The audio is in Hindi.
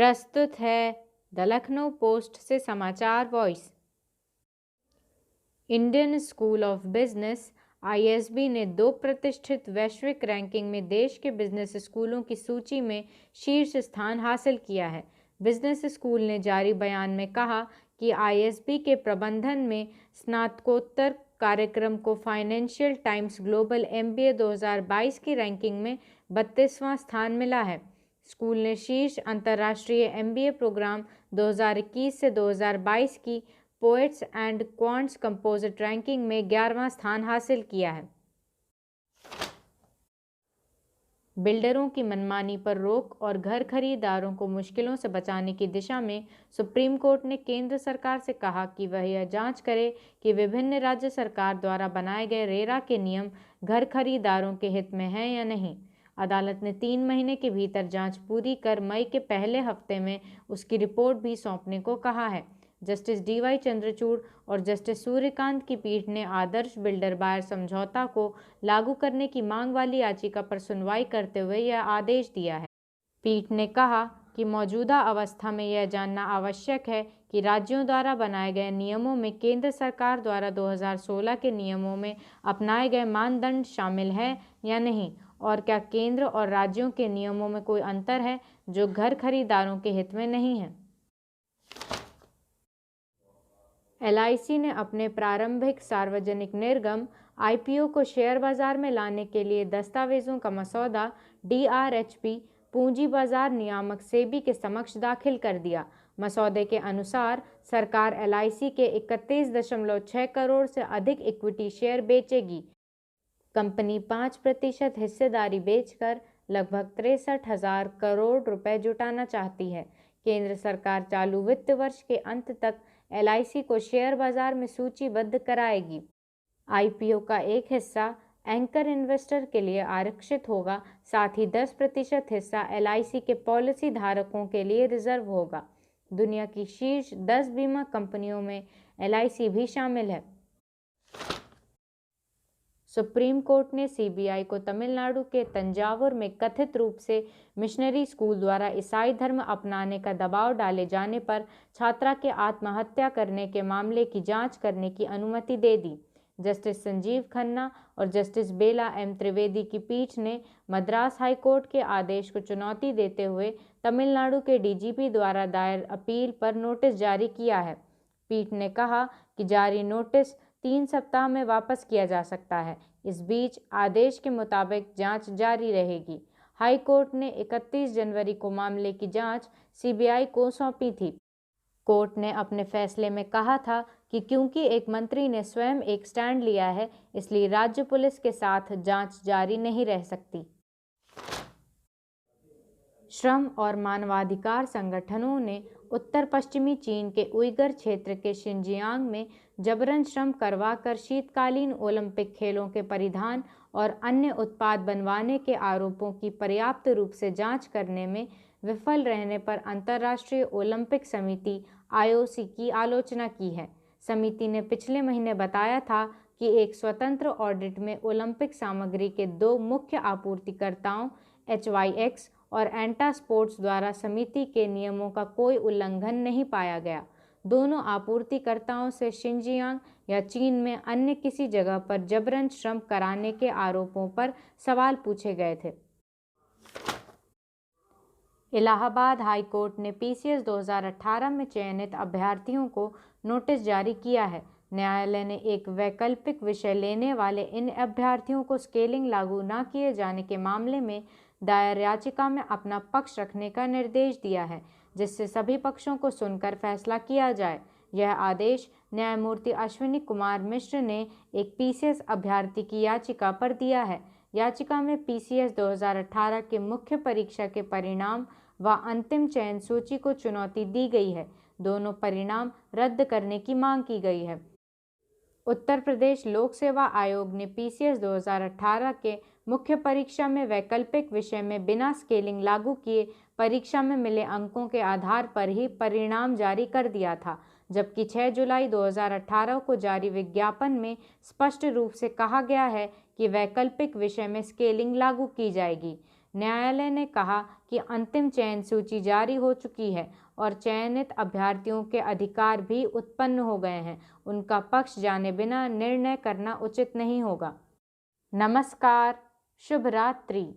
प्रस्तुत है द लखनऊ पोस्ट से समाचार voice. Indian school of business (ISB) ने 2 प्रतिष्ठित वैश्विक रैंकिंग में देश के बिजनेस स्कूलों की सूची में शीर्ष स्थान हासिल किया है। बिजनेस स्कूल ने जारी बयान में कहा कि ISB के प्रबंधन में स्नातकोत्तर कार्यक्रम को फाइनेंशियल टाइम्स ग्लोबल MBA 2022 की रैंकिंग में 32वां स्थान मिला है। स्कूल ने शीर्ष अंतर्राष्ट्रीय MBA प्रोग्राम 2021 से 2022 की poets and quants composite ranking में 11वां स्थान हासिल किया है। बिल्डरों की मनमानी पर रोक और घर खरीदारों को मुश्किलों से बचाने की दिशा में सुप्रीम कोर्ट ने केंद्र सरकार से कहा कि वह यह जांच करे कि विभिन्न राज्य सरकार द्वारा बनाए गए रेरा के नियम घर खरीदारों के हित में हैं या नहीं। अदालत ने 3 महीने के भीतर जांच पूरी कर मई के पहले हफ्ते में उसकी रिपोर्ट भी सौंपने को कहा है। जस्टिस DY चंद्रचूड़ और जस्टिस सूर्यकांत की पीठ ने आदर्श बिल्डर बायर समझौता को लागू करने की मांग वाली याचिका पर सुनवाई करते हुए यह आदेश दिया है। पीठ ने कहा कि मौजूदा अवस्था में यह जानना आवश्यक है कि राज्यों द्वारा बनाए गए नियमों में केंद्र सरकार द्वारा 2016 के नियमों में अपनाए गए मानदंड शामिल है या नहीं, और क्या केंद्र और राज्यों के नियमों में कोई अंतर है जो घर खरीदारों के हित में नहीं है। LIC ने अपने प्रारंभिक सार्वजनिक निर्गम IPO को शेयर बाजार में लाने के लिए दस्तावेजों का मसौदा DRHP पूंजी बाजार नियामक सेबी के समक्ष दाखिल कर दिया। मसौदे के अनुसार सरकार LIC के 31.6 करोड़ से अधिक इक्विटी शेयर बेचेगी। कंपनी 5% हिस्सेदारी बेचकर लगभग 63,000 करोड़ रुपए जुटाना चाहती है। केंद्र सरकार चालू वित्त वर्ष के अंत तक LIC को शेयर बाजार में सूचीबद्ध कराएगी। IPO का एक हिस्सा एंकर इन्वेस्टर के लिए आरक्षित होगा, साथ ही 10% हिस्सा LIC के पॉलिसी धारकों के लिए रिजर्व होगा। दुनिया की शीर्ष 10 बीमा कंपनियों में LIC भी शामिल है। सुप्रीम कोर्ट ने CBI को तमिलनाडु के तंजावुर में कथित रूप से मिशनरी स्कूल द्वारा ईसाई धर्म अपनाने का दबाव डाले जाने पर छात्रा के आत्महत्या करने के मामले की जांच करने की अनुमति दे दी। जस्टिस संजीव खन्ना और जस्टिस बेला M त्रिवेदी की पीठ ने मद्रास हाईकोर्ट के आदेश को चुनौती देते हुए तमिलनाडु के DGP द्वारा दायर अपील पर नोटिस जारी किया है। पीठ ने कहा कि जारी नोटिस 3 सप्ताह में वापस किया जा सकता है। इस बीच आदेश के मुताबिक जांच जारी रहेगी। हाई कोर्ट ने 31 जनवरी को मामले की जांच CBI को सौंपी थी। कोर्ट ने अपने फैसले में कहा था कि क्योंकि एक मंत्री ने स्वयं एक स्टैंड लिया है, इसलिए राज्य पुलिस के साथ जांच जारी नहीं रह सकती। श्रम और मानवाधिकार संगठनों ने उत्तर पश्चिमी चीन के उइगर क्षेत्र के शिनजियांग में जबरन श्रम करवाकर शीतकालीन ओलंपिक खेलों के परिधान और अन्य उत्पाद बनवाने के आरोपों की पर्याप्त रूप से जांच करने में विफल रहने पर अंतर्राष्ट्रीय ओलंपिक समिति IOC की आलोचना की है। समिति ने पिछले महीने बताया था कि एक स्वतंत्र ऑडिट में ओलंपिक सामग्री के 2 मुख्य आपूर्तिकर्ताओं HYX और एंटा स्पोर्ट्स द्वारा समिति के नियमों का कोई उल्लंघन नहीं पाया गया। दोनों आपूर्तिकर्ताओं से शिनजियांग या चीन में अन्य किसी जगह पर जबरन श्रम कराने के आरोपों पर सवाल पूछे गए थे। इलाहाबाद हाई कोर्ट ने PCS 2018 में चयनित अभ्यर्थियों को नोटिस जारी किया है। न्यायालय ने एक वैकल्पिक विषय लेने वाले इन अभ्यर्थियों को स्केलिंग लागू न किए जाने के मामले में दायर याचिका में अपना पक्ष रखने का निर्देश दिया है, जिससे सभी पक्षों को सुनकर फैसला किया जाए। यह आदेश न्यायमूर्ति अश्विनी कुमार मिश्र ने एक PCS अभ्यर्थी की याचिका पर दिया है। याचिका में PCS 2018 के मुख्य परीक्षा के परिणाम व अंतिम चयन सूची को चुनौती दी गई है। दोनों परिणाम रद्द करने की मांग की गई है। उत्तर प्रदेश लोक सेवा आयोग ने PCS 2018 के मुख्य परीक्षा में वैकल्पिक विषय में बिना स्केलिंग लागू किए परीक्षा में मिले अंकों के आधार पर ही परिणाम जारी कर दिया था, जबकि 6 जुलाई 2018 को जारी विज्ञापन में स्पष्ट रूप से कहा गया है कि वैकल्पिक विषय में स्केलिंग लागू की जाएगी। न्यायालय ने कहा कि अंतिम चयन सूची जारी हो चुकी है और चयनित अभ्यर्थियों के अधिकार भी उत्पन्न हो गए हैं। उनका पक्ष जाने बिना निर्णय करना उचित नहीं होगा। नमस्कार, शुभ रात्रि।